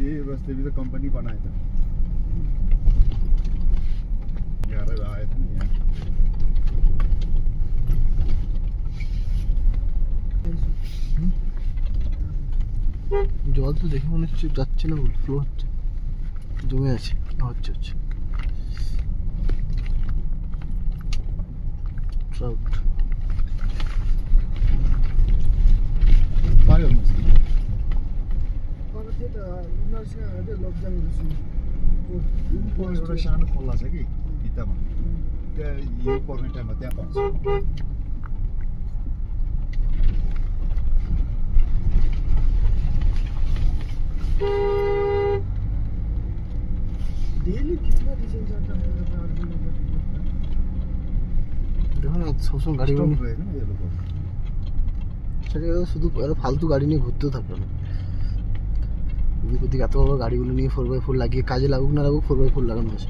ये रास्ते भी तो कंपनी बनाया था यार आए थे ना यार জল তো দেখে মনে হচ্ছে যাচ্ছে না, ফ্লো হচ্ছে, জমে আছে, হচ্ছে হচ্ছে ট্রাউট। पायो मस्त तर त्यो त उनीहरूसँग हाल्दै लग्जाङ एउटा सानो खोला छ कि भित्तामा त्यहाँ हिउँ पर्ने टाइममा त्यहाँ पर्छ डेली कितना डिजाइन जाता है দেখো না সবসময় গাড়িগুলো নিয়ে होइन यो लोक সেটা শুধু ফালতু গাড়ি নিয়ে ঘুরতেও থাকলো না, এদিক ওদিক এত বড় গাড়িগুলো নিয়ে 4x4 লাগিয়ে কাজে লাগুক না লাগুক 4x4 লাগানো আছে।